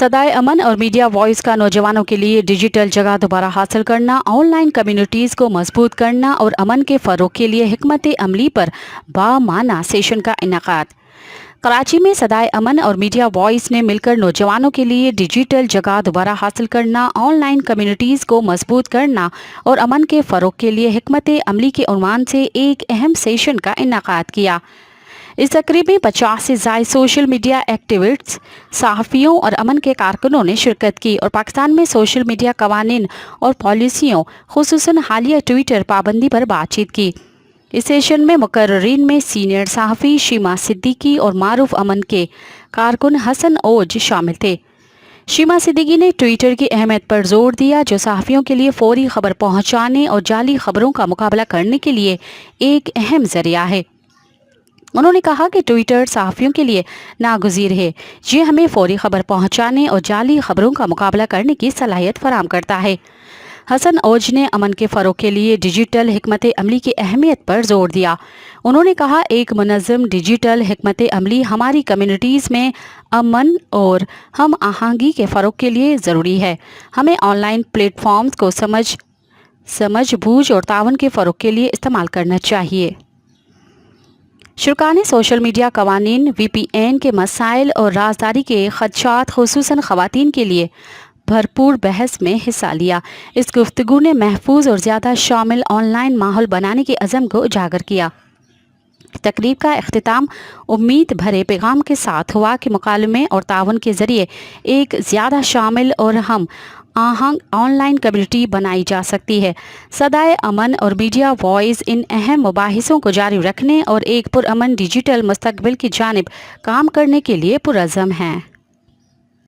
सदाए अमन और media voice का नौजवानों के लिए डिजिटल जगह दोबारा हासिल करना, ऑनलाइन कम्युनिटीज़ को मजबूत करना और अमन के फ़रोग के लिए हिकमत अमली पर बामाना सेशन का इनेकाद। कराची में सदाए अमन और मीडिया वॉइस ने मिलकर नौजवानों के लिए डिजिटल जगह दोबारा हासिल करना, ऑनलाइन कम्युनिटीज़ को मजबूत करना और अमन के फ़रोग के लिए हिकमत अमली के उन्वान से एक अहम सेशन का इनेकाद किया। इस तकरीब में 50 से ज़ायद सोशल मीडिया एक्टिविस्ट्स, सहाफ़ियों और अमन के कारकुनों ने शिरकत की और पाकिस्तान में सोशल मीडिया कवानीन और पॉलिसियों, खुसूसन हालिया ट्विटर पाबंदी पर बातचीत की। इस सेशन में मुकर्रीन में सीनियर सहाफ़ी शीमा सिद्दीकी और मारूफ अमन के कारकुन हसन ओज शामिल थे। शीमा सिद्दीकी ने ट्विटर की अहमियत पर जोर दिया, जो सहाफ़ियों के लिए फौरी खबर पहुँचाने और जाली खबरों का मुकाबला करने के लिए एक अहम ज़रिया है। उन्होंने कहा कि ट्विटर सहाफ़ियों के लिए नागुज़ीर है। ये हमें फौरी खबर पहुंचाने और जाली खबरों का मुकाबला करने की सलाहियत फराहम करता है। हसन ओज ने अमन के फ़रोग के लिए डिजिटल हिकमत अमली की अहमियत पर जोर दिया। उन्होंने कहा, एक मुनज़्ज़म डिजिटल हिकमत अमली हमारी कम्युनिटीज़ में अमन और हम आहंगी के फ़रोग के लिए ज़रूरी है। हमें ऑनलाइन प्लेटफॉर्म्स को समझ बूझ और तावन के फ़रोग के लिए इस्तेमाल करना चाहिए। शुरा ने सोशल मीडिया कवानीन, VPN के मसाइल और राजदारी के खदशात, खुसूसन ख़वातीन के लिए भरपूर बहस में हिस्सा लिया। इस गुफ्तगू ने महफूज और ज़्यादा शामिल ऑनलाइन माहौल बनाने के अज़म को उजागर किया। तकरीब का इख्तिताम उम्मीद भरे पैगाम के साथ हुआ कि मुकालमे और तावन के ज़रिए एक ज़्यादा शामिल और हम आहंग ऑनलाइन कम्युनिटी बनाई जा सकती है। सदाए अमन और मीडिया वॉइस इन अहम मुबाहिसों को जारी रखने और एक पुरअमन डिजिटल मुस्तकबिल की जानिब काम करने के लिए पुरअज़म हैं।